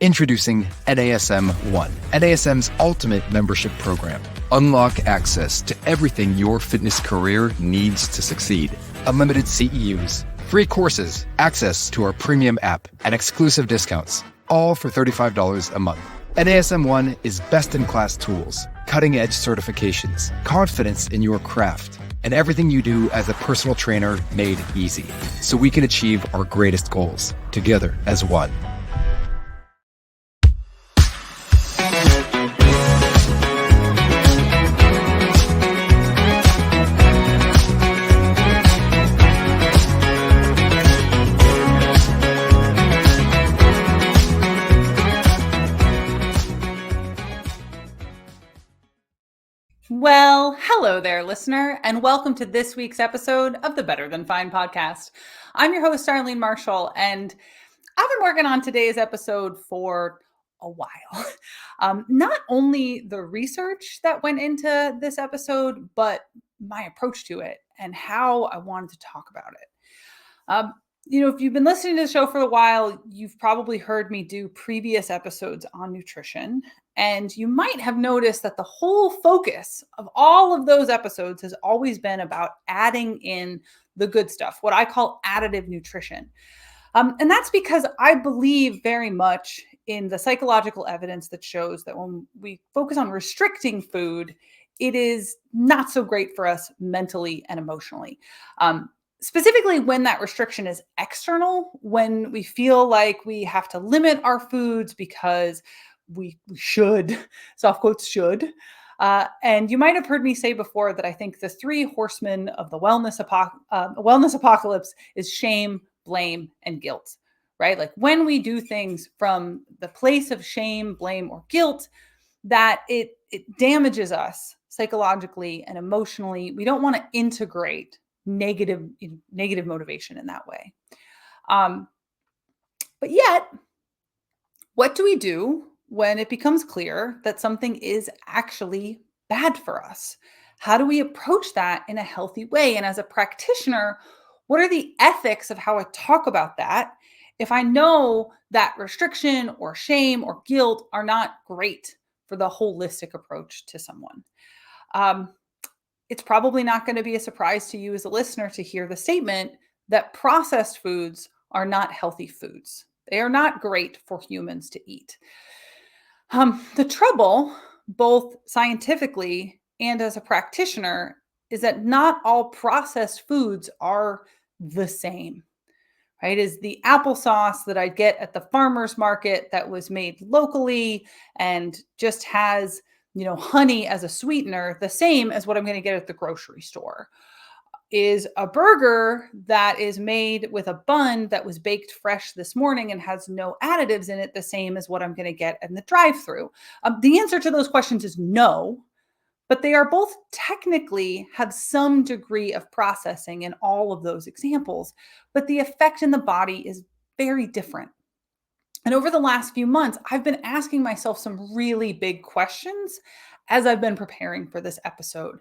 Introducing NASM One, NASM's ultimate membership program. Unlock access to everything your fitness career needs to succeed. Unlimited CEUs, free courses, access to our premium app, and exclusive discounts, all for $35 a month. NASM One is best-in-class tools, cutting-edge certifications, confidence in your craft, and everything you do as a personal trainer made easy, so we can achieve our greatest goals together as one. Well, hello there, listener, and welcome to this week's episode of the Better Than Fine podcast. I'm your host, Darlene Marshall, and I've been working on today's episode for a while. Not only the research that went into this episode, but my approach to it and how I wanted to talk about it. If you've been listening to the show for a while, you've probably heard me do previous episodes on nutrition. And you might have noticed that the whole focus of all of those episodes has always been about adding in the good stuff, what I call additive nutrition. And that's because I believe very much in the psychological evidence that shows that when we focus on restricting food, it is not so great for us mentally and emotionally. Specifically when that restriction is external, when we feel like we have to limit our foods because we should, soft quotes should. And you might have heard me say before that I think the three horsemen of the wellness apocalypse is shame, blame, and guilt, right? Like when we do things from the place of shame, blame, or guilt, that it damages us psychologically and emotionally. We don't want to integrate negative motivation in that way. But yet, what do we do when it becomes clear that something is actually bad for us? How do we approach that in a healthy way? And as a practitioner, what are the ethics of how I talk about that if I know that restriction or shame or guilt are not great for the holistic approach to someone? It's probably not going to be a surprise to you as a listener to hear the statement that processed foods are not healthy foods. They are not great for humans to eat. The trouble, both scientifically and as a practitioner, is that not all processed foods are the same, right? Is the applesauce that I get at the farmer's market that was made locally and just has honey as a sweetener, the same as what I'm going to get at the grocery store? Is a burger that is made with a bun that was baked fresh this morning and has no additives in it the same as what I'm going to get in the drive-thru? The answer to those questions is no, but they are both technically have some degree of processing in all of those examples, but the effect in the body is very different. And over the last few months, I've been asking myself some really big questions as I've been preparing for this episode.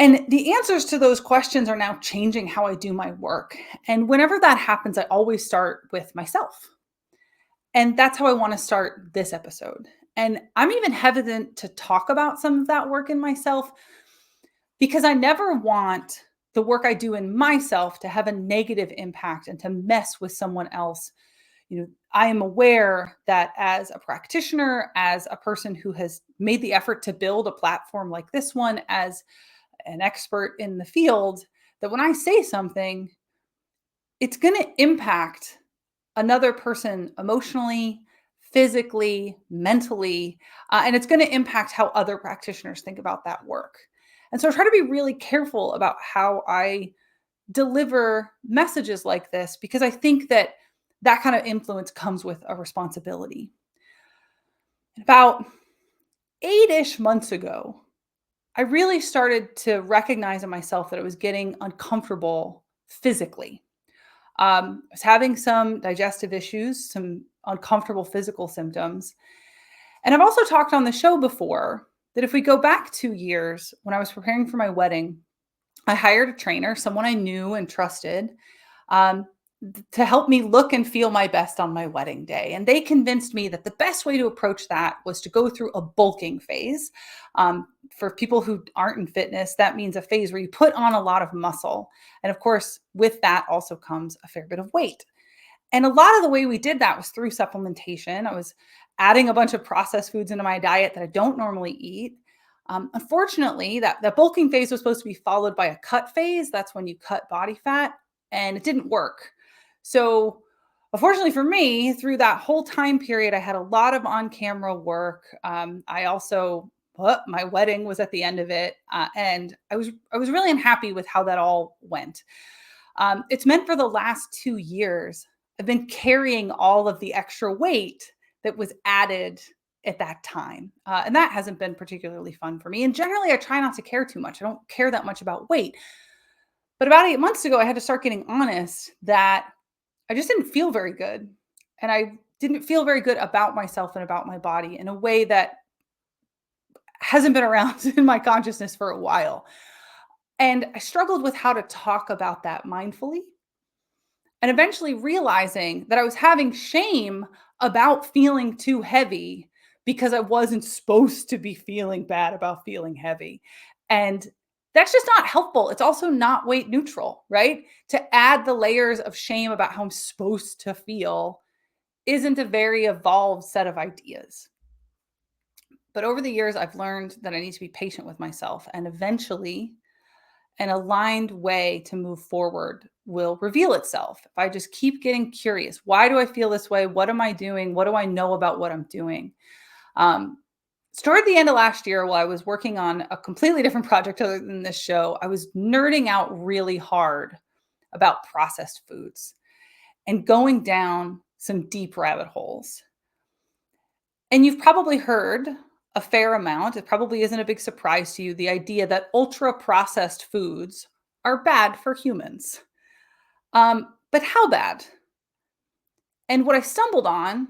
And the answers to those questions are now changing how I do my work. And whenever that happens, I always start with myself. And that's how I want to start this episode. And I'm even hesitant to talk about some of that work in myself because I never want the work I do in myself to have a negative impact and to mess with someone else. I am aware that as a practitioner, as a person who has made the effort to build a platform like this one, as an expert in the field, that when I say something, it's going to impact another person emotionally, physically, mentally, and it's going to impact how other practitioners think about that work. And so I try to be really careful about how I deliver messages like this, because I think that kind of influence comes with a responsibility. About 8-ish months ago, I really started to recognize in myself that I was getting uncomfortable physically. I was having some digestive issues, some uncomfortable physical symptoms. And I've also talked on the show before that if we go back 2 years, when I was preparing for my wedding, I hired a trainer, someone I knew and trusted. to help me look and feel my best on my wedding day. And they convinced me that the best way to approach that was to go through a bulking phase. For people who aren't in fitness, that means a phase where you put on a lot of muscle. And of course, with that also comes a fair bit of weight. And a lot of the way we did that was through supplementation. I was adding a bunch of processed foods into my diet that I don't normally eat. Unfortunately, that bulking phase was supposed to be followed by a cut phase. That's when you cut body fat, and it didn't work. So, unfortunately for me, through that whole time period, I had a lot of on-camera work. I also, my wedding was at the end of it, and I was really unhappy with how that all went. It's meant for the last 2 years, I've been carrying all of the extra weight that was added at that time. And that hasn't been particularly fun for me. And generally, I try not to care too much. I don't care that much about weight. But about 8 months ago, I had to start getting honest that I just didn't feel very good. And I didn't feel very good about myself and about my body in a way that hasn't been around in my consciousness for a while. And I struggled with how to talk about that mindfully, and eventually realizing that I was having shame about feeling too heavy because I wasn't supposed to be feeling bad about feeling heavy. And that's just not helpful. It's also not weight neutral, right? To add the layers of shame about how I'm supposed to feel isn't a very evolved set of ideas. But over the years, I've learned that I need to be patient with myself, and eventually an aligned way to move forward will reveal itself. If I just keep getting curious, why do I feel this way? What am I doing? What do I know about what I'm doing? Um, Toward the end of last year, while I was working on a completely different project other than this show, I was nerding out really hard about processed foods and going down some deep rabbit holes. And you've probably heard a fair amount, it probably isn't a big surprise to you, the idea that ultra processed foods are bad for humans. But how bad? And what I stumbled on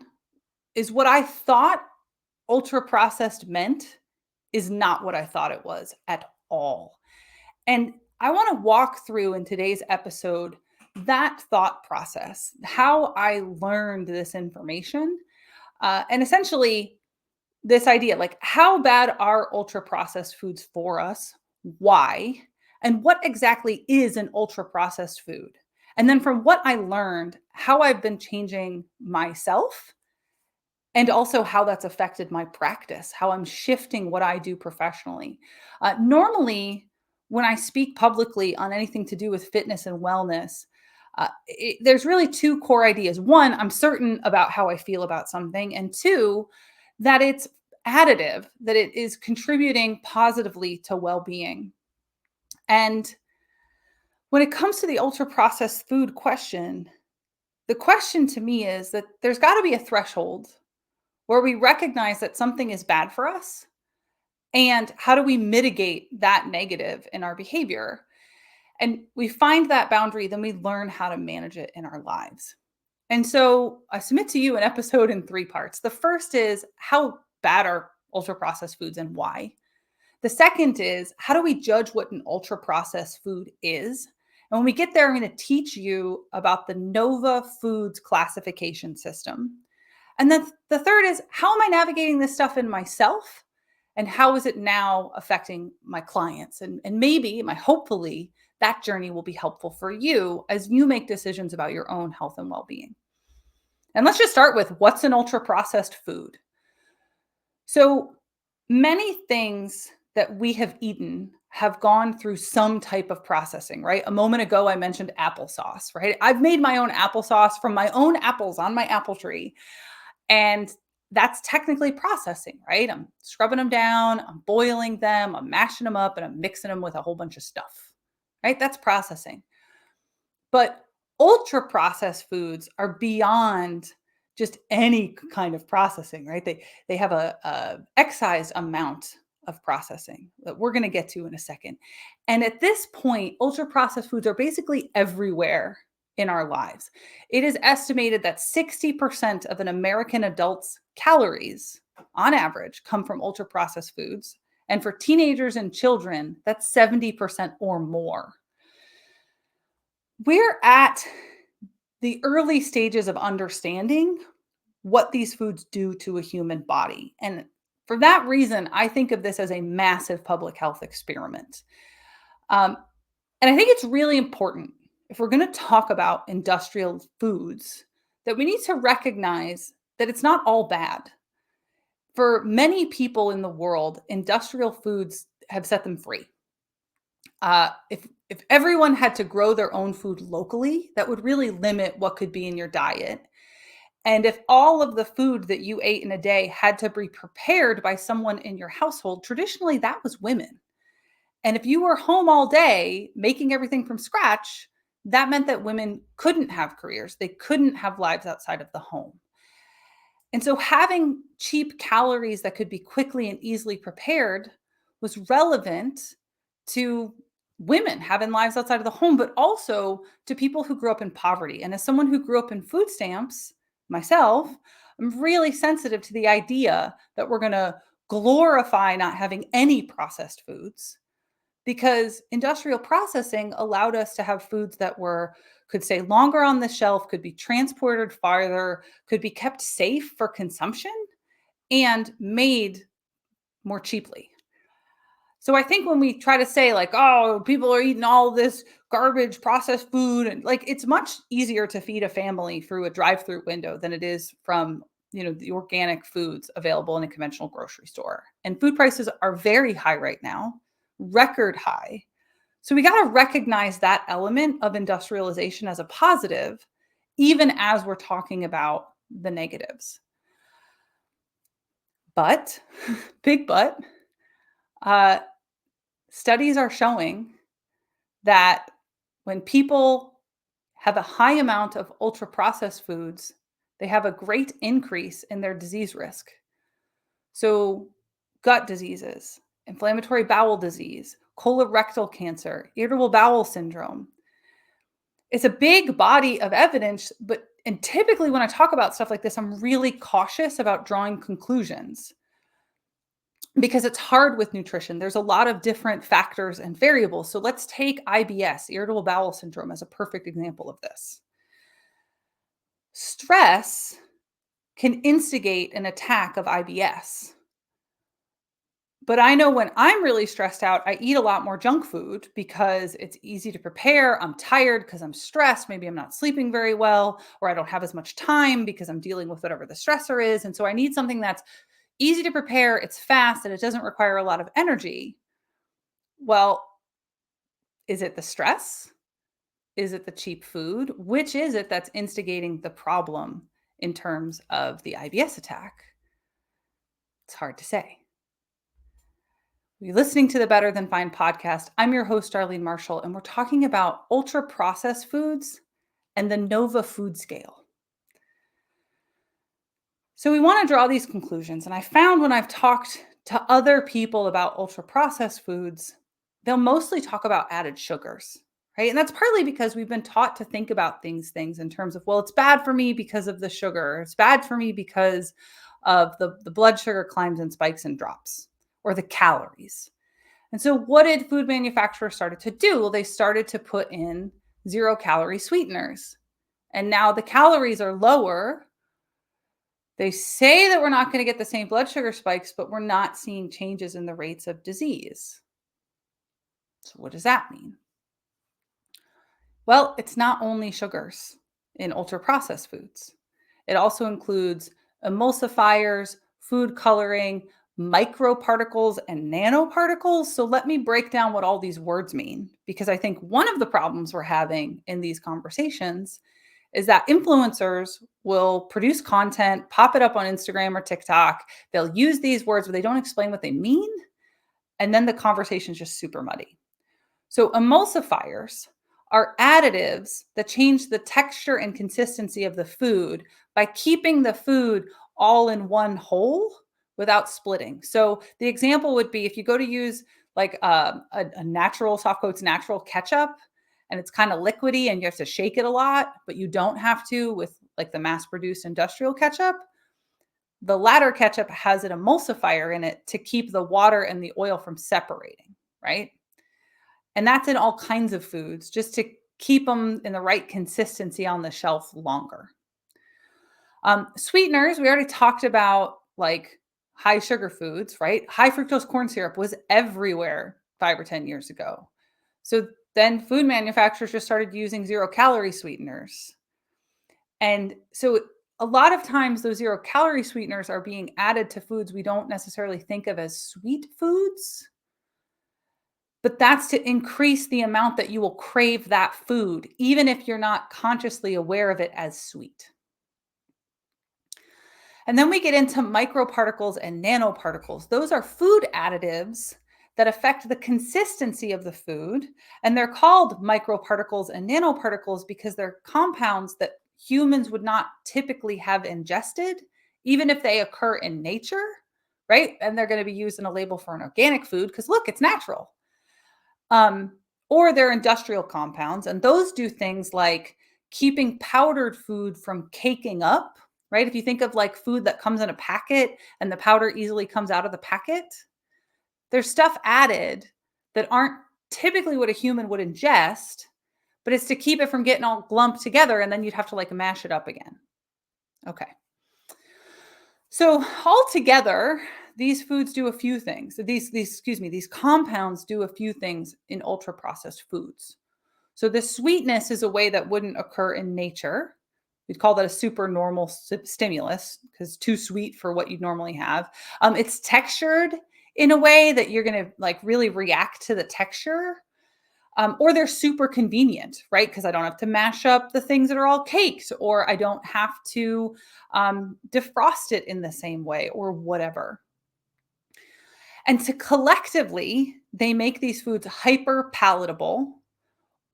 is what I thought ultra processed meant is not what I thought it was at all. And I want to walk through in today's episode that thought process, how I learned this information, and essentially this idea, like, how bad are ultra processed foods for us? Why? And what exactly is an ultra processed food? And then from what I learned, how I've been changing myself, and also how that's affected my practice, how I'm shifting what I do professionally. Normally, when I speak publicly on anything to do with fitness and wellness, there's really two core ideas. One, I'm certain about how I feel about something. And two, that it's additive, that it is contributing positively to well being. And when it comes to the ultra processed food question, the question to me is that there's got to be a threshold where we recognize that something is bad for us, and how do we mitigate that negative in our behavior? And we find that boundary, then we learn how to manage it in our lives. And so I submit to you an episode in 3 parts. The first is, how bad are ultra processed foods and why? The second is, how do we judge what an ultra processed food is? And when we get there, I'm going to teach you about the Nova Foods classification system. And then the third is, how am I navigating this stuff in myself? And how is it now affecting my clients? And maybe, hopefully, that journey will be helpful for you as you make decisions about your own health and well-being. And let's just start with, what's an ultra processed food? So many things that we have eaten have gone through some type of processing, right? A moment ago, I mentioned applesauce, right? I've made my own applesauce from my own apples on my apple tree. And that's technically processing, right? I'm scrubbing them down, I'm boiling them, I'm mashing them up, and I'm mixing them with a whole bunch of stuff, right? That's processing. But ultra processed foods are beyond just any kind of processing, right? They have a excised amount of processing that we're going to get to in a second. And at this point, ultra processed foods are basically everywhere in our lives. It is estimated that 60% of an American adult's calories on average come from ultra processed foods. And for teenagers and children, that's 70% or more. We're at the early stages of understanding what these foods do to a human body. And for that reason, I think of this as a massive public health experiment. Um, and I think it's really important if we're going to talk about industrial foods that we need to recognize that it's not all bad. For many people in the world, industrial foods have set them free. If everyone had to grow their own food locally, that would really limit what could be in your diet. And if all of the food that you ate in a day had to be prepared by someone in your household, traditionally that was women. And if you were home all day making everything from scratch, that meant that women couldn't have careers. They couldn't have lives outside of the home. And so having cheap calories that could be quickly and easily prepared was relevant to women having lives outside of the home, but also to people who grew up in poverty. And as someone who grew up in food stamps myself, I'm really sensitive to the idea that we're going to glorify not having any processed foods, because industrial processing allowed us to have foods that could stay longer on the shelf, could be transported farther, could be kept safe for consumption, and made more cheaply. So I think when we try to say like, oh, people are eating all this garbage processed food, and like, it's much easier to feed a family through a drive-through window than it is from, the organic foods available in a conventional grocery store. And food prices are very high right now, record high. So we got to recognize that element of industrialization as a positive, even as we're talking about the negatives. But, big but, uh, studies are showing that when people have a high amount of ultra processed foods, they have a great increase in their disease risk. So, gut diseases, inflammatory bowel disease, colorectal cancer, irritable bowel syndrome. It's a big body of evidence, and typically when I talk about stuff like this, I'm really cautious about drawing conclusions because it's hard with nutrition. There's a lot of different factors and variables. So let's take IBS, irritable bowel syndrome, as a perfect example of this. Stress can instigate an attack of IBS. But I know when I'm really stressed out, I eat a lot more junk food because it's easy to prepare. I'm tired because I'm stressed. Maybe I'm not sleeping very well, or I don't have as much time because I'm dealing with whatever the stressor is. And so I need something that's easy to prepare, it's fast, and it doesn't require a lot of energy. Well, is it the stress? Is it the cheap food? Which is it that's instigating the problem in terms of the IBS attack? It's hard to say. You're listening to the Better Than Fine podcast. I'm your host, Darlene Marshall, and we're talking about ultra processed foods and the NOVA food scale. So we want to draw these conclusions. And I found when I've talked to other people about ultra processed foods, they'll mostly talk about added sugars, right? And that's partly because we've been taught to think about things in terms of, well, it's bad for me because of the sugar. It's bad for me because of the blood sugar climbs and spikes and drops, or the calories. And so what did food manufacturers started to do? Well, they started to put in 0-calorie sweeteners. And now the calories are lower. They say that we're not going to get the same blood sugar spikes, but we're not seeing changes in the rates of disease. So what does that mean? Well, it's not only sugars in ultra-processed foods. It also includes emulsifiers, food coloring, microparticles, and nanoparticles. So let me break down what all these words mean, because I think one of the problems we're having in these conversations is that influencers will produce content, pop it up on Instagram or TikTok. They'll use these words, but they don't explain what they mean. And then the conversation is just super muddy. So emulsifiers are additives that change the texture and consistency of the food by keeping the food all in one whole without splitting. So the example would be if you go to use like a natural, soft coats natural ketchup, and it's kind of liquidy and you have to shake it a lot, but you don't have to with like the mass-produced industrial ketchup. The latter ketchup has an emulsifier in it to keep the water and the oil from separating, right? And that's in all kinds of foods, just to keep them in the right consistency on the shelf longer. Sweeteners, we already talked about, like high sugar foods, right? High fructose corn syrup was everywhere 5 or 10 years ago. So then food manufacturers just started using 0-calorie sweeteners. And so a lot of times those 0-calorie sweeteners are being added to foods we don't necessarily think of as sweet foods, but that's to increase the amount that you will crave that food, even if you're not consciously aware of it as sweet. And then we get into microparticles and nanoparticles. Those are food additives that affect the consistency of the food. And they're called microparticles and nanoparticles because they're compounds that humans would not typically have ingested, even if they occur in nature, right? And they're going to be used in a label for an organic food because look, it's natural. Or they're industrial compounds. And those do things like keeping powdered food from caking up, right? If you think of like food that comes in a packet and the powder easily comes out of the packet, there's stuff added that aren't typically what a human would ingest, but it's to keep it from getting all lumped together and then you'd have to like mash it up again. Okay. So altogether, these foods do a few things. These compounds do a few things in ultra processed foods. So the sweetness is a way that wouldn't occur in nature. We'd call that a supernormal stimulus because too sweet for what you'd normally have. It's textured in a way that you're going to like really react to the texture. Or they're super convenient, right? Because I don't have to mash up the things that are all caked, or I don't have to defrost it in the same way, or whatever. And to collectively, they make these foods hyper palatable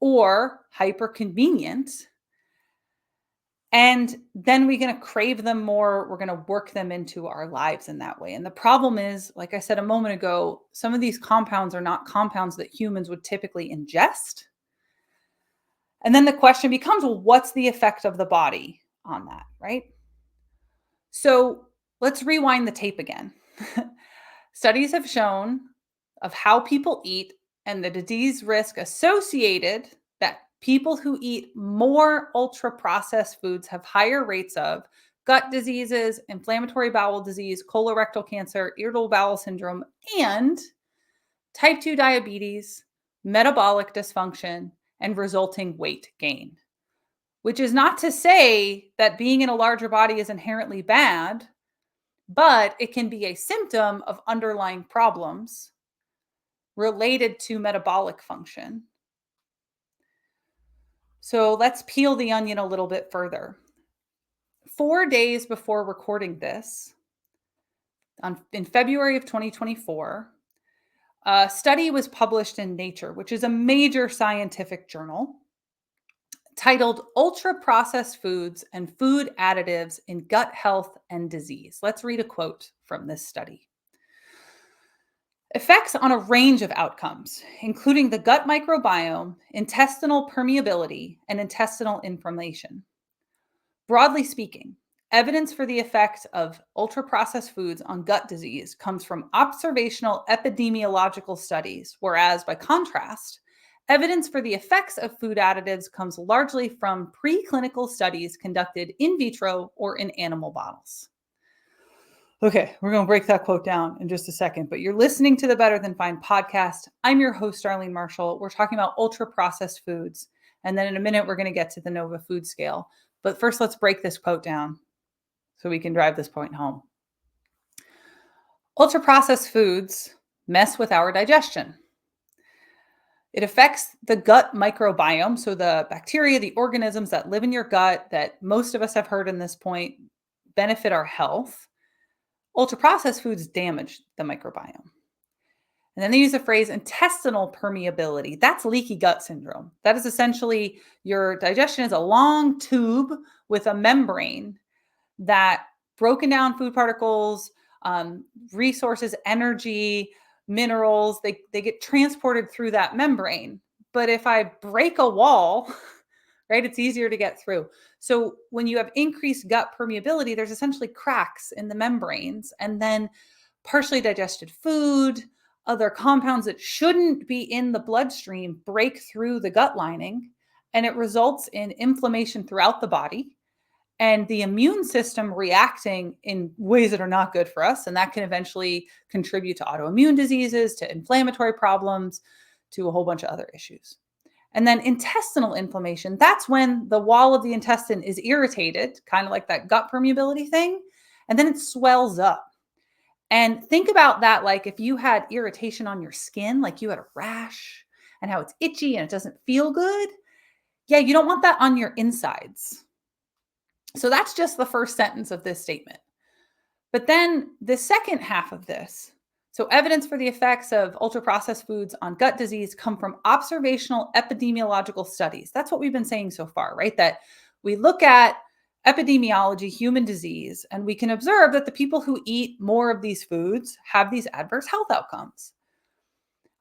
or hyper convenient. And then we're going to crave them more. We're going to work them into our lives in that way. And the problem is, like I said a moment ago, some of these compounds are not compounds that humans would typically ingest. And then the question becomes, well, what's the effect of the body on that, right? So let's rewind the tape again. Studies have shown of how people eat and the disease risk associated that people who eat more ultra-processed foods have higher rates of gut diseases, inflammatory bowel disease, colorectal cancer, irritable bowel syndrome, and type 2 diabetes, metabolic dysfunction, and resulting weight gain. Which is not to say that being in a larger body is inherently bad, but it can be a symptom of underlying problems related to metabolic function. So let's peel the onion a little bit further. 4 days before recording this, in February of 2024, a study was published in Nature, which is a major scientific journal, titled Ultra Processed Foods and Food Additives in Gut Health and Disease. Let's read a quote from this study. Effects on a range of outcomes, including the gut microbiome, intestinal permeability, and intestinal inflammation. Broadly speaking, evidence for the effects of ultra-processed foods on gut disease comes from observational epidemiological studies, whereas, by contrast, evidence for the effects of food additives comes largely from preclinical studies conducted in vitro or in animal models. Okay, we're going to break that quote down in just a second, but you're listening to the Better Than Fine podcast. I'm your host, Darlene Marshall. We're talking about ultra-processed foods, and then in a minute, we're going to get to the NOVA food scale. But first, let's break this quote down so we can drive this point home. Ultra-processed foods mess with our digestion. It affects the gut microbiome, so the bacteria, the organisms that live in your gut that most of us have heard in this point benefit our health. Ultra-processed foods damage the microbiome. And then they use the phrase intestinal permeability. That's leaky gut syndrome. That is essentially your digestion is a long tube with a membrane that broken down food particles, resources, energy, minerals, they get transported through that membrane. But if I break a wall, right, it's easier to get through. So when you have increased gut permeability, there's essentially cracks in the membranes, and then partially digested food, other compounds that shouldn't be in the bloodstream break through the gut lining, and it results in inflammation throughout the body and the immune system reacting in ways that are not good for us. And that can eventually contribute to autoimmune diseases, to inflammatory problems, to a whole bunch of other issues. And then intestinal inflammation, that's when the wall of the intestine is irritated, kind of like that gut permeability thing, and then it swells up. And think about that like if you had irritation on your skin, like you had a rash and how it's itchy and it doesn't feel good. Yeah, you don't want that on your insides. So that's just the first sentence of this statement. But then the second half of this, so evidence for the effects of ultra-processed foods on gut disease come from observational epidemiological studies. That's what we've been saying so far, right? That we look at epidemiology, human disease, and we can observe that the people who eat more of these foods have these adverse health outcomes.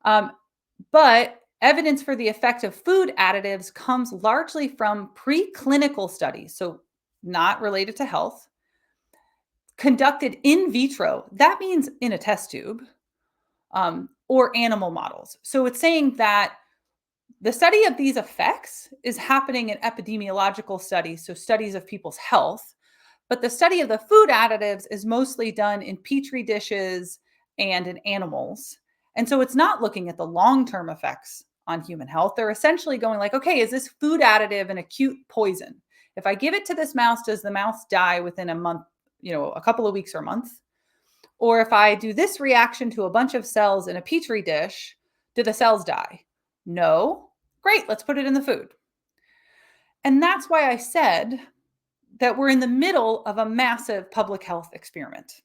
But evidence for the effect of food additives comes largely from preclinical studies, so not related to health, conducted in vitro. That means in a test tube, or animal models. So it's saying that the study of these effects is happening in epidemiological studies, so studies of people's health. But the study of the food additives is mostly done in petri dishes and in animals. And so it's not looking at the long-term effects on human health. They're essentially going like, okay, is this food additive an acute poison? If I give it to this mouse, does the mouse die within a month, a couple of weeks or a month? Or if I do this reaction to a bunch of cells in a petri dish, do the cells die? No. Great, let's put it in the food. And that's why I said that we're in the middle of a massive public health experiment,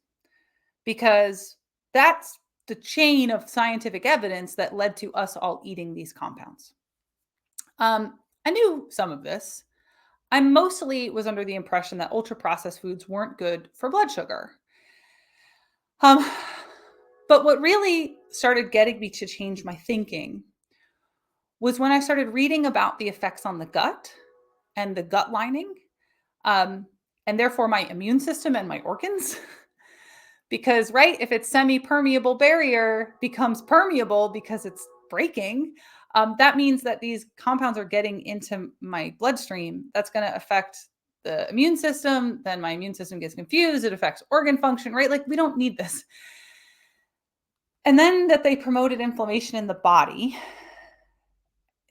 because that's the chain of scientific evidence that led to us all eating these compounds. I knew some of this. I mostly was under the impression that ultra-processed foods weren't good for blood sugar. But what really started getting me to change my thinking was when I started reading about the effects on the gut and the gut lining, and therefore my immune system and my organs. Because, right, if its semi-permeable barrier becomes permeable because it's breaking, that means that these compounds are getting into my bloodstream. That's going to affect the immune system. Then my immune system gets confused. It affects organ function, right? Like, we don't need this. And then that they promoted inflammation in the body,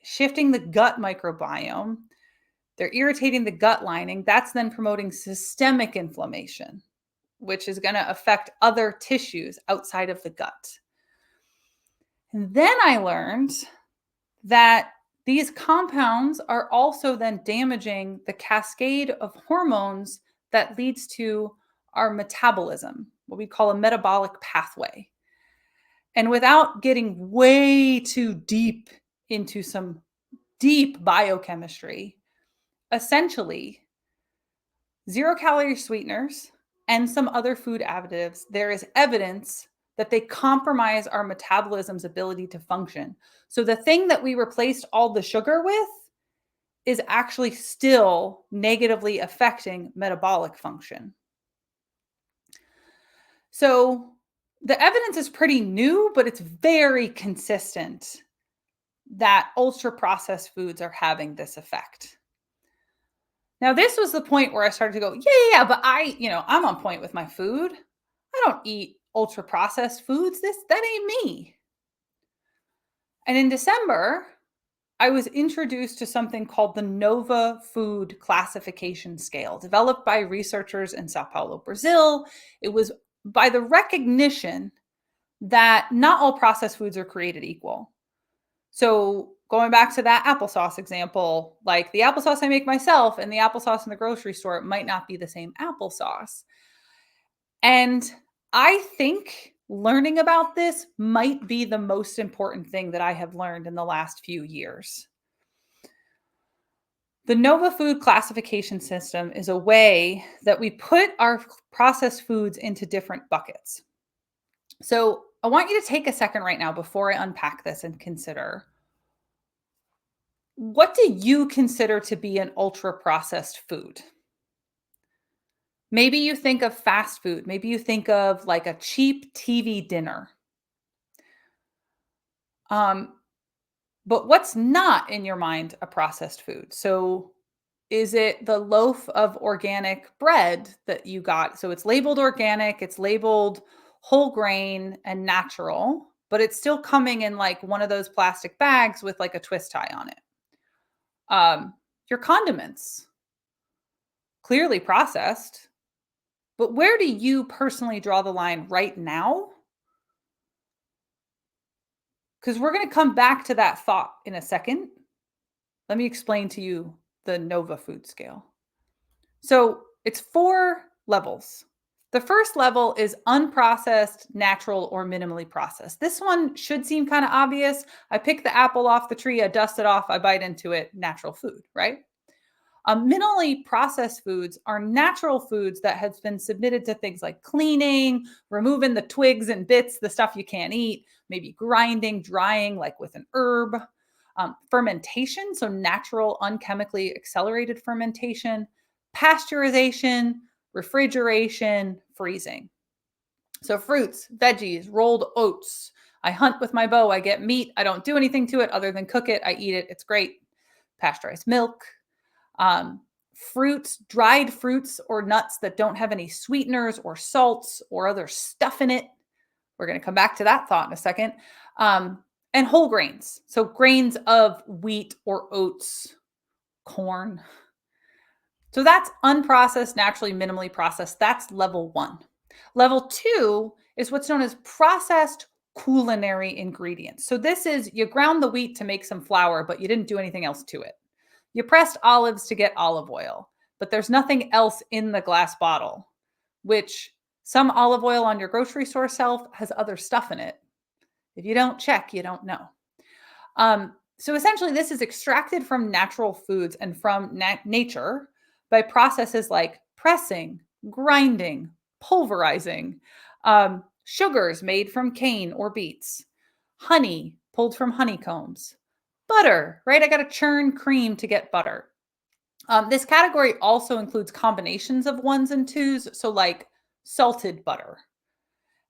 shifting the gut microbiome. They're irritating the gut lining. That's then promoting systemic inflammation, which is going to affect other tissues outside of the gut. And then I learned that these compounds are also then damaging the cascade of hormones that leads to our metabolism, what we call a metabolic pathway. And without getting way too deep into some deep biochemistry, essentially, 0-calorie sweeteners and some other food additives, there is evidence that they compromise our metabolism's ability to function. So the thing that we replaced all the sugar with is actually still negatively affecting metabolic function. So the evidence is pretty new, but it's very consistent that ultra-processed foods are having this effect. Now, this was the point where I started to go, yeah, but I'm on point with my food. I don't eat ultra-processed foods. That ain't me. And in December, I was introduced to something called the Nova Food Classification Scale, developed by researchers in Sao Paulo, Brazil. It was by the recognition that not all processed foods are created equal. So going back to that applesauce example, like the applesauce I make myself and the applesauce in the grocery store might not be the same applesauce. And I think learning about this might be the most important thing that I have learned in the last few years. The Nova Food Classification System is a way that we put our processed foods into different buckets. So I want you to take a second right now before I unpack this and consider, what do you consider to be an ultra-processed food? Maybe you think of fast food. Maybe you think of like a cheap TV dinner. But what's not in your mind a processed food? So is it the loaf of organic bread that you got? So it's labeled organic, it's labeled whole grain and natural, but it's still coming in like one of those plastic bags with like a twist tie on it. Your condiments, clearly processed, but where do you personally draw the line right now? Because we're going to come back to that thought in a second. Let me explain to you the Nova food scale. So it's 4 levels. The first level is unprocessed, natural, or minimally processed. This one should seem kind of obvious. I pick the apple off the tree, I dust it off, I bite into it, natural food, right? Minimally processed foods are natural foods that have been submitted to things like cleaning, removing the twigs and bits, the stuff you can't eat, maybe grinding, drying, like with an herb. Fermentation, so natural, unchemically accelerated fermentation, pasteurization, refrigeration, freezing. So fruits, veggies, rolled oats. I hunt with my bow. I get meat. I don't do anything to it other than cook it. I eat it. It's great. Pasteurized milk, fruits, dried fruits or nuts that don't have any sweeteners or salts or other stuff in it. We're going to come back to that thought in a second. And whole grains. So grains of wheat or oats, corn. So that's unprocessed, naturally, minimally processed. That's level 1. Level 2 is what's known as processed culinary ingredients. So this is you ground the wheat to make some flour, but you didn't do anything else to it. You pressed olives to get olive oil, but there's nothing else in the glass bottle, which some olive oil on your grocery store shelf has other stuff in it. If you don't check, you don't know. So essentially, this is extracted from natural foods and from nature by processes like pressing, grinding, pulverizing, sugars made from cane or beets, honey pulled from honeycombs, butter, right? I got to churn cream to get butter. This category also includes combinations of ones and twos, so like salted butter.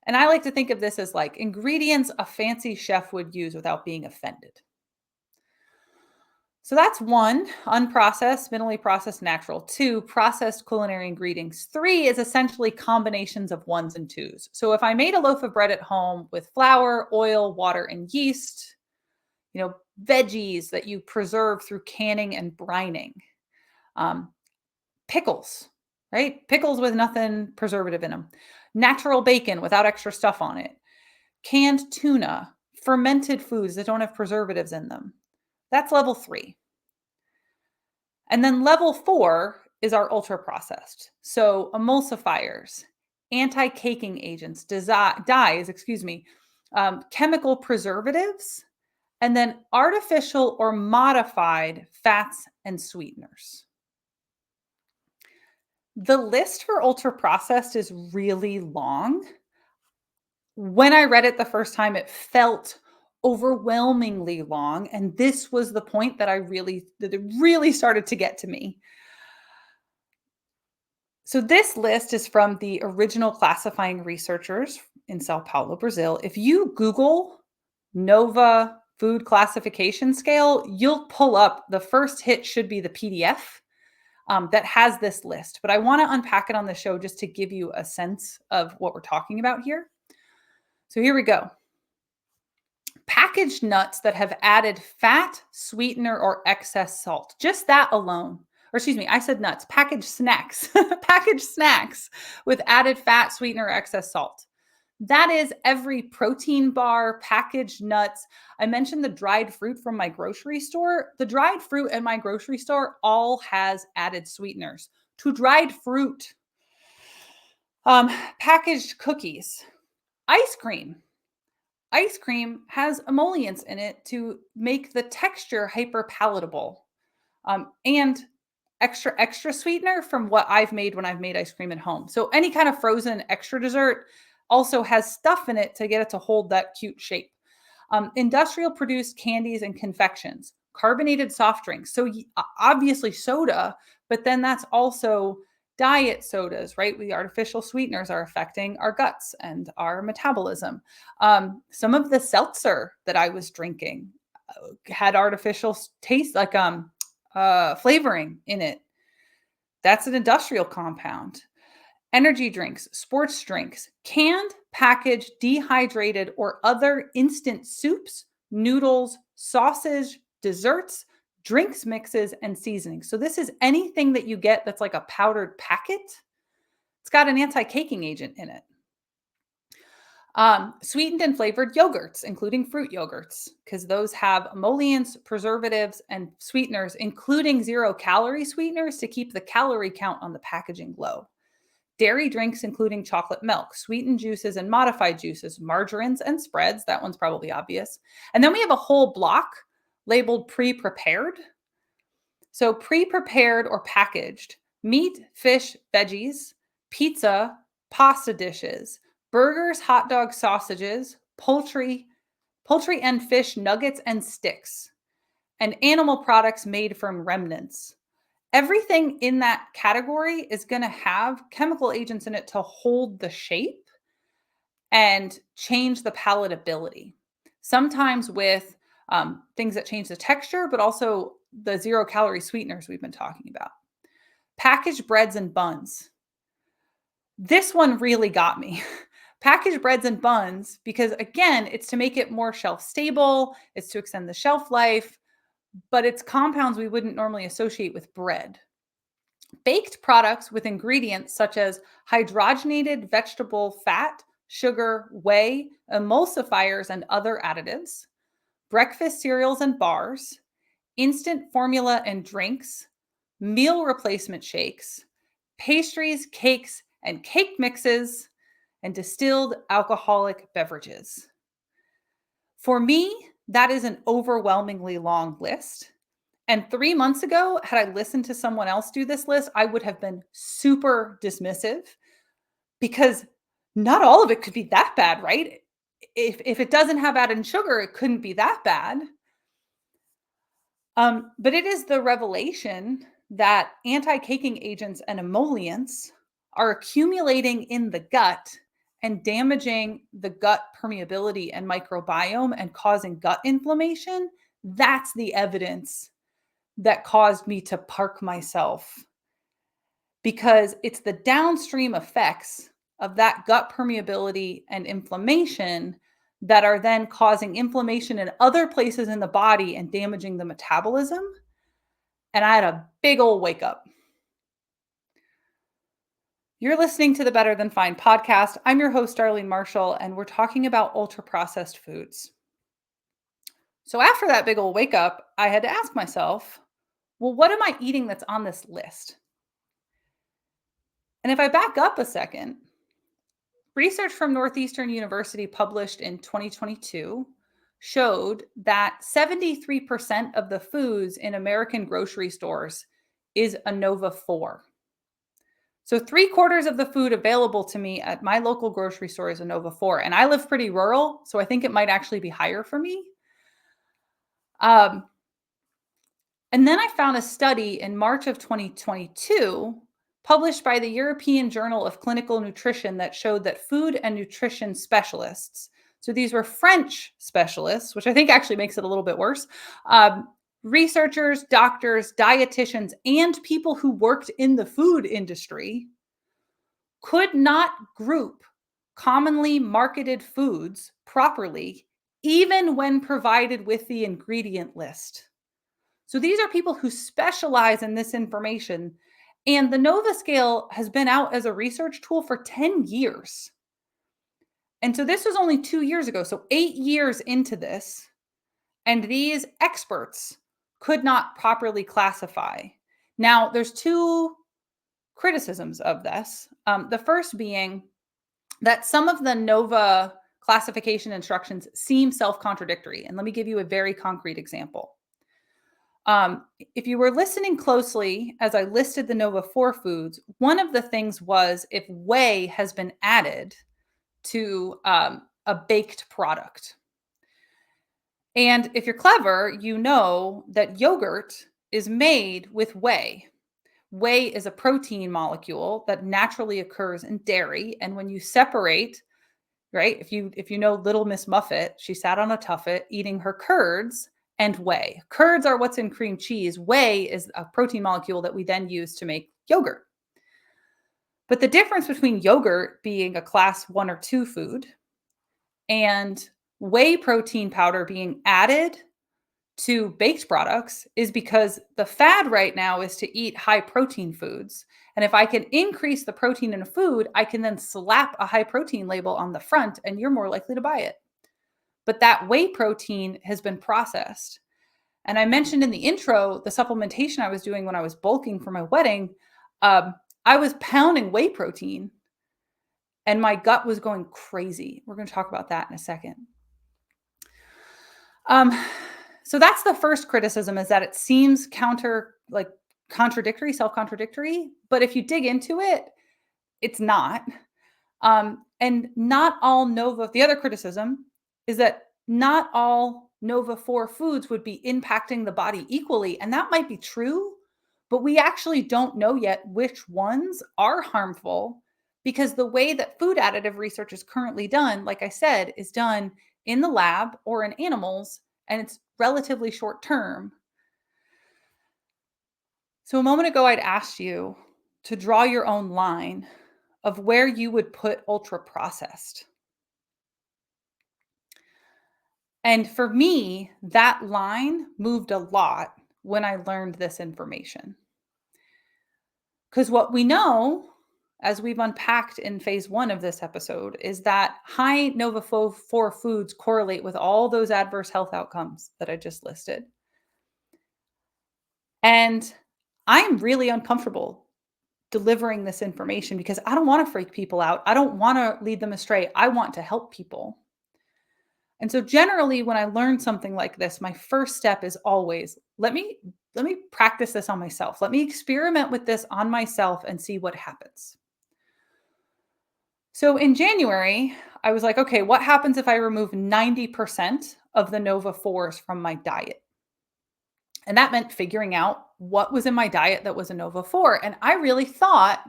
And I like to think of this as like ingredients a fancy chef would use without being offended. So that's 1, unprocessed, minimally processed, natural. 2, processed culinary ingredients. 3 is essentially combinations of ones and twos. So if I made a loaf of bread at home with flour, oil, water, and yeast, veggies that you preserve through canning and brining, pickles, right? Pickles with nothing preservative in them, natural bacon without extra stuff on it, canned tuna, fermented foods that don't have preservatives in them. That's level 3. And then level 4 is our ultra processed. So emulsifiers, anti-caking agents, dyes, chemical preservatives, and then artificial or modified fats and sweeteners. The list for ultra processed is really long. When I read it the first time, it felt overwhelmingly long. And this was the point that it really started to get to me. So this list is from the original classifying researchers in Sao Paulo, Brazil. If you Google Nova food classification scale, you'll pull up, the first hit should be the PDF that has this list. But I want to unpack it on the show just to give you a sense of what we're talking about here. So here we go. Packaged nuts that have added fat, sweetener, or excess salt. Just that alone. Or excuse me, I said nuts. Packaged snacks. Packaged snacks with added fat, sweetener, or excess salt. That is every protein bar, packaged nuts. I mentioned the dried fruit from my grocery store. The dried fruit at my grocery store all has added sweeteners to dried fruit. Packaged cookies, ice cream. Ice cream has emollients in it to make the texture hyper palatable, and extra sweetener from what I've made when I've made ice cream at home. So any kind of frozen extra dessert also has stuff in it to get it to hold that cute shape. Industrial produced candies and confections, carbonated soft drinks. So obviously soda, but then that's also diet sodas, right? The artificial sweeteners are affecting our guts and our metabolism. Some of the seltzer that I was drinking, had artificial taste, like flavoring in it. That's an industrial compound. Energy drinks, sports drinks, canned, packaged, dehydrated, or other instant soups, noodles, sausage, desserts, drinks mixes, and seasonings. So this is anything that you get that's like a powdered packet. It's got an anti-caking agent in it. Sweetened and flavored yogurts, including fruit yogurts, because those have emollients, preservatives, and sweeteners, including 0-calorie sweeteners to keep the calorie count on the packaging low. Dairy drinks, including chocolate milk, sweetened juices and modified juices, margarines and spreads. That one's probably obvious. And then we have a whole block labeled pre-prepared. So pre-prepared or packaged meat, fish, veggies, pizza, pasta dishes, burgers, hot dogs, sausages, poultry and fish nuggets and sticks, and animal products made from remnants. Everything in that category is going to have chemical agents in it to hold the shape and change the palatability. Sometimes with things that change the texture, but also the 0-calorie sweeteners we've been talking about. Packaged breads and buns. This one really got me. Packaged breads and buns, because again, it's to make it more shelf stable, it's to extend the shelf life, but it's compounds we wouldn't normally associate with bread. Baked products with ingredients such as hydrogenated vegetable fat, sugar, whey, emulsifiers, and other additives. Breakfast cereals and bars, instant formula and drinks, meal replacement shakes, pastries, cakes, and cake mixes, and distilled alcoholic beverages. For me, that is an overwhelmingly long list. And 3 months ago, had I listened to someone else do this list, I would have been super dismissive, because not all of it could be that bad, right? If it doesn't have added sugar, it couldn't be that bad. But it is the revelation that anti-caking agents and emollients are accumulating in the gut and damaging the gut permeability and microbiome and causing gut inflammation. That's the evidence that caused me to park myself, because it's the downstream effects of that gut permeability and inflammation that are then causing inflammation in other places in the body and damaging the metabolism. And I had a big old wake up. You're listening to the Better Than Fine podcast. I'm your host, Darlene Marshall, and we're talking about ultra-processed foods. So after that big old wake up, I had to ask myself, well, what am I eating that's on this list? And if I back up a second, research from Northeastern University published in 2022 showed that 73% of the foods in American grocery stores is ANOVA 4. So 3/4 of the food available to me at my local grocery store is ANOVA 4. And I live pretty rural, so I think it might actually be higher for me. And then I found a study in March of 2022 published by the European Journal of Clinical Nutrition that showed that food and nutrition specialists, so these were French specialists, which I think actually makes it a little bit worse, researchers, doctors, dietitians, and people who worked in the food industry could not group commonly marketed foods properly, even when provided with the ingredient list. So these are people who specialize in this information. And the NOVA scale has been out as a research tool for 10 years. And so this was only 2 years ago. So 8 years into this, and these experts could not properly classify. Now, there's 2 criticisms of this. The first being that some of the NOVA classification instructions seem self-contradictory. And let me give you a very concrete example. If you were listening closely as I listed the NOVA 4 foods, one of the things was if whey has been added to a baked product. And if you're clever, you know that yogurt is made with whey. Whey is a protein molecule that naturally occurs in dairy. And when you separate, right, if you know Little Miss Muffet, she sat on a tuffet eating her curds, and whey. Curds are what's in cream cheese. Whey is a protein molecule that we then use to make yogurt. But the difference between yogurt being a class 1 or 2 food and whey protein powder being added to baked products is because the fad right now is to eat high protein foods. And if I can increase the protein in a food, I can then slap a high protein label on the front and you're more likely to buy it. But that whey protein has been processed. And I mentioned in the intro, the supplementation I was doing when I was bulking for my wedding, I was pounding whey protein and my gut was going crazy. We're going to talk about that in a second. So that's the first criticism, is that it seems contradictory, self-contradictory. But if you dig into it, it's not. And not all the other criticism is that not all Nova 4 foods would be impacting the body equally. And that might be true, but we actually don't know yet which ones are harmful, because the way that food additive research is currently done, like I said, is done in the lab or in animals, and it's relatively short term. So a moment ago, I'd asked you to draw your own line of where you would put ultra processed. And for me, that line moved a lot when I learned this information. Because what we know, as we've unpacked in phase 1 of this episode, is that high Nova 4 foods correlate with all those adverse health outcomes that I just listed. And I'm really uncomfortable delivering this information because I don't want to freak people out. I don't want to lead them astray. I want to help people. And so generally, when I learn something like this, my first step is always, let me practice this on myself. Let me experiment with this on myself and see what happens. So in January, I was like, okay, what happens if I remove 90% of the Nova 4s from my diet? And that meant figuring out what was in my diet that was a Nova 4. And I really thought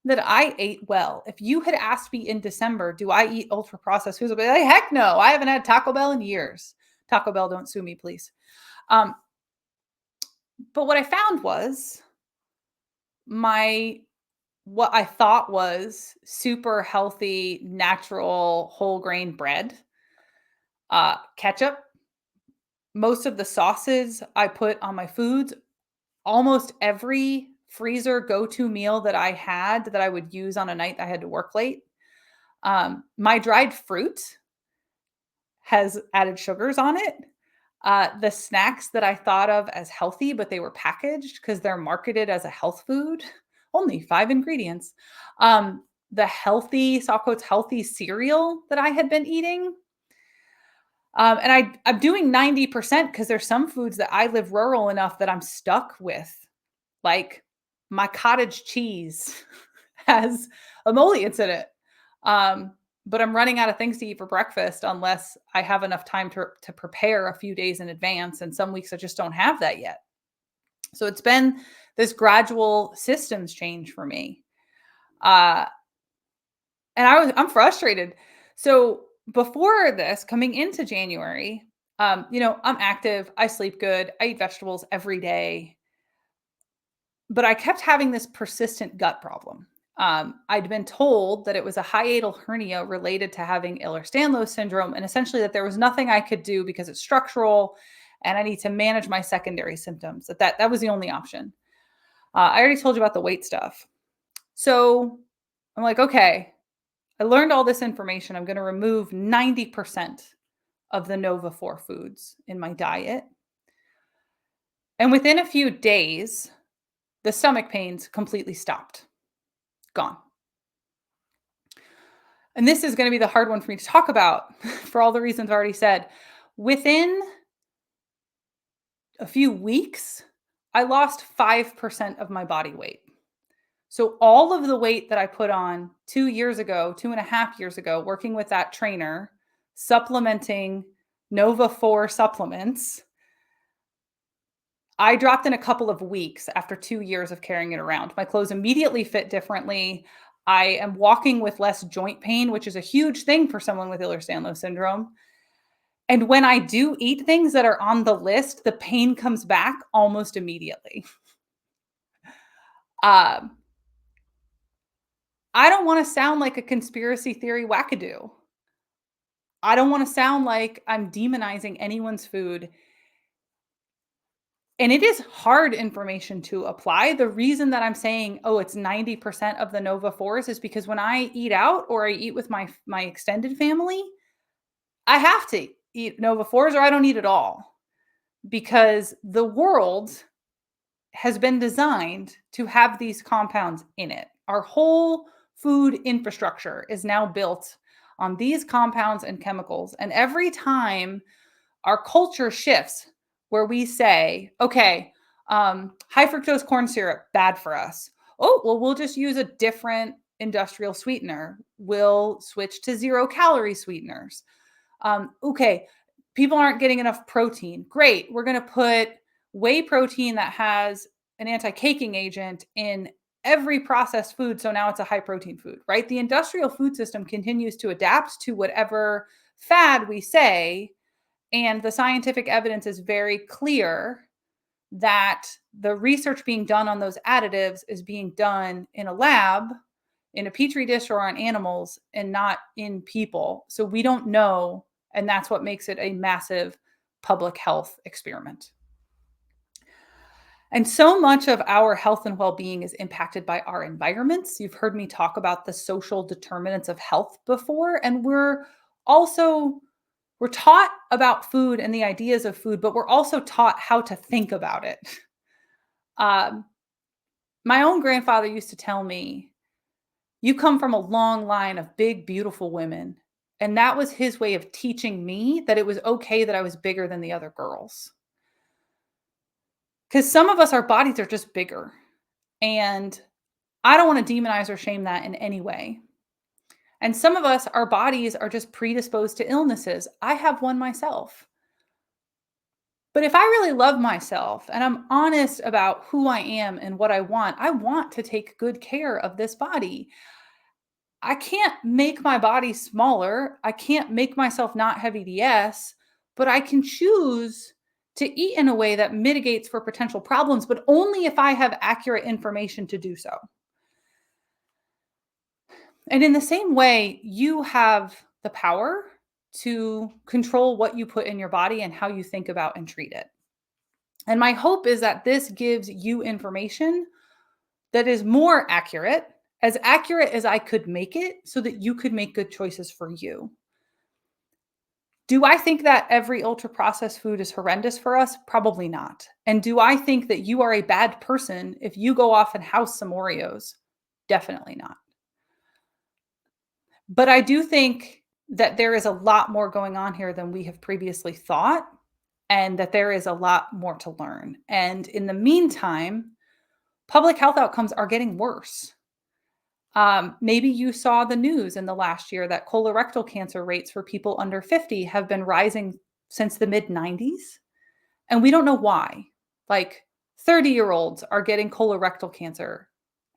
that I ate well. If you had asked me in December, do I eat ultra processed foods? I'd be like, heck no, I haven't had Taco Bell in years. Taco Bell, don't sue me, please. But what I found was what I thought was super healthy, natural, whole grain bread, ketchup, most of the sauces I put on my foods, almost every freezer go-to meal that I had that I would use on a night I had to work late. My dried fruit has added sugars on it. The snacks that I thought of as healthy, but they were packaged because they're marketed as a health food, only 5 ingredients. The healthy cereal that I had been eating. And I'm doing 90% because there's some foods that I live rural enough that I'm stuck with. Like my cottage cheese has emollients in it. But I'm running out of things to eat for breakfast unless I have enough time to prepare a few days in advance. And some weeks I just don't have that yet. So it's been this gradual systems change for me. And I'm frustrated. So before this, coming into January, I'm active. I sleep good. I eat vegetables every day. But I kept having this persistent gut problem. I'd been told that it was a hiatal hernia related to having Ehlers-Danlos syndrome, and essentially that there was nothing I could do because it's structural and I need to manage my secondary symptoms. That was the only option. I already told you about the weight stuff. So I'm like, okay, I learned all this information. I'm going to remove 90% of the Nova 4 foods in my diet. And within a few days, the stomach pains completely stopped. Gone. And this is going to be the hard one for me to talk about for all the reasons I already said. Within a few weeks, I lost 5% of my body weight. So all of the weight that I put on 2.5 years ago, working with that trainer, supplementing Nova 4 supplements, I dropped in a couple of weeks after 2 years of carrying it around. My clothes immediately fit differently. I am walking with less joint pain, which is a huge thing for someone with Ehlers-Danlos syndrome. And when I do eat things that are on the list, the pain comes back almost immediately. Um, I don't want to sound like a conspiracy theory wackadoo. I don't want to sound like I'm demonizing anyone's food. And it is hard information to apply. The reason that I'm saying, oh, it's 90% of the Nova 4s is because when I eat out or I eat with my extended family, I have to eat Nova 4s or I don't eat at all because the world has been designed to have these compounds in it. Our whole food infrastructure is now built on these compounds and chemicals. And every time our culture shifts where we say, okay, high fructose corn syrup, bad for us. Oh, well, we'll just use a different industrial sweetener. We'll switch to 0-calorie sweeteners. Okay, people aren't getting enough protein. Great. We're going to put whey protein that has an anti-caking agent in every processed food. So now it's a high protein food, right? The industrial food system continues to adapt to whatever fad we say. And the scientific evidence is very clear that the research being done on those additives is being done in a lab, in a petri dish, or on animals and not in people. So we don't know. And that's what makes it a massive public health experiment. And so much of our health and well-being is impacted by our environments. You've heard me talk about the social determinants of health before, and we're taught about food and the ideas of food, but we're also taught how to think about it. My own grandfather used to tell me, you come from a long line of big, beautiful women. And that was his way of teaching me that it was okay that I was bigger than the other girls. Because some of us, our bodies are just bigger. And I don't want to demonize or shame that in any way. And some of us, our bodies are just predisposed to illnesses. I have one myself. But if I really love myself and I'm honest about who I am and what I want to take good care of this body. I can't make my body smaller. I can't make myself not have EDS, but I can choose to eat in a way that mitigates for potential problems, but only if I have accurate information to do so. And in the same way, you have the power to control what you put in your body and how you think about and treat it. And my hope is that this gives you information that is more accurate, as accurate as I could make it, so that you could make good choices for you. Do I think that every ultra processed food is horrendous for us? Probably not. And do I think that you are a bad person if you go off and house some Oreos? Definitely not. But I do think that there is a lot more going on here than we have previously thought, and that there is a lot more to learn. And in the meantime, public health outcomes are getting worse. Maybe you saw the news in the last year that colorectal cancer rates for people under 50 have been rising since the mid 90s. And we don't know why. Like 30-year-olds are getting colorectal cancer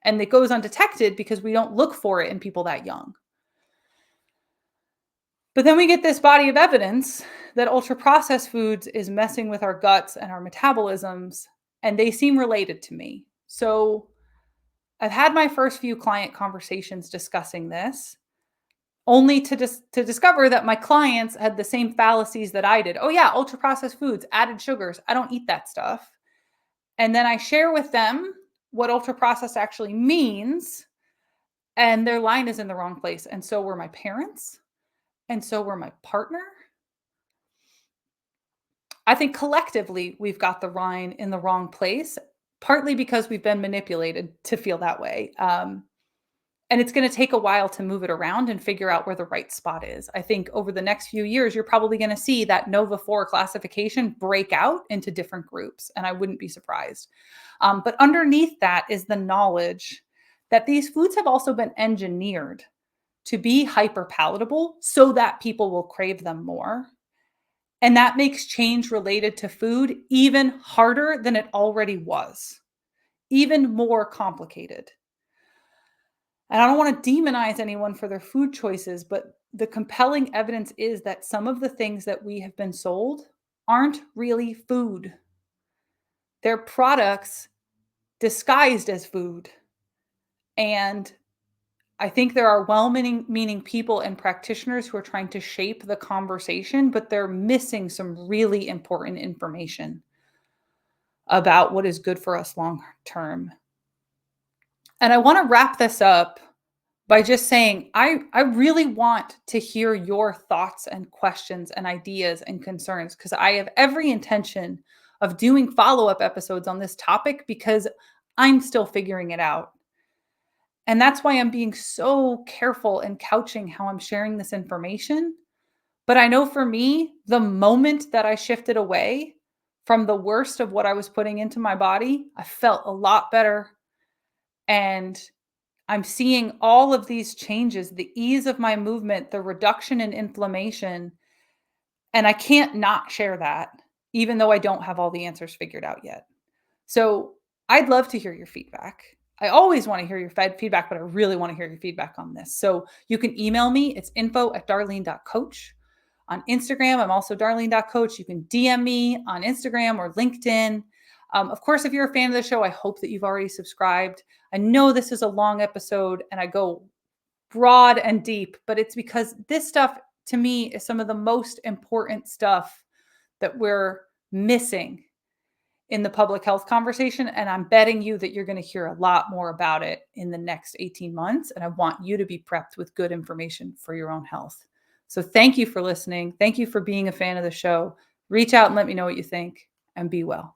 and it goes undetected because we don't look for it in people that young. But then we get this body of evidence that ultra processed foods is messing with our guts and our metabolisms, and they seem related to me. So I've had my first few client conversations discussing this, only to discover that my clients had the same fallacies that I did. Oh yeah, ultra processed foods, added sugars. I don't eat that stuff. And then I share with them what ultra processed actually means, and their line is in the wrong place. And so were my parents, and so were my partner. I think collectively we've got the line in the wrong place, partly because we've been manipulated to feel that way. And it's going to take a while to move it around and figure out where the right spot is. I think over the next few years, you're probably going to see that Nova 4 classification break out into different groups, and I wouldn't be surprised. But underneath that is the knowledge that these foods have also been engineered to be hyper palatable so that people will crave them more. And that makes change related to food even harder than it already was, even more complicated. And I don't want to demonize anyone for their food choices, but the compelling evidence is that some of the things that we have been sold aren't really food. They're products disguised as food. And I think there are well-meaning people and practitioners who are trying to shape the conversation, but they're missing some really important information about what is good for us long term. And I want to wrap this up by just saying I really want to hear your thoughts and questions and ideas and concerns, because I have every intention of doing follow-up episodes on this topic because I'm still figuring it out. And that's why I'm being so careful and couching how I'm sharing this information. But I know for me, the moment that I shifted away from the worst of what I was putting into my body, I felt a lot better. And I'm seeing all of these changes, the ease of my movement, the reduction in inflammation. And I can't not share that, even though I don't have all the answers figured out yet. So I'd love to hear your feedback. I always want to hear your feedback, but I really want to hear your feedback on this. So you can email me. It's info@darlene.coach. On Instagram, I'm also darlene.coach. You can DM me on Instagram or LinkedIn. Of course, if you're a fan of the show, I hope that you've already subscribed. I know this is a long episode and I go broad and deep, but it's because this stuff to me is some of the most important stuff that we're missing in the public health conversation. And I'm betting you that you're going to hear a lot more about it in the next 18 months. And I want you to be prepped with good information for your own health. So thank you for listening. Thank you for being a fan of the show. Reach out and let me know what you think, and be well.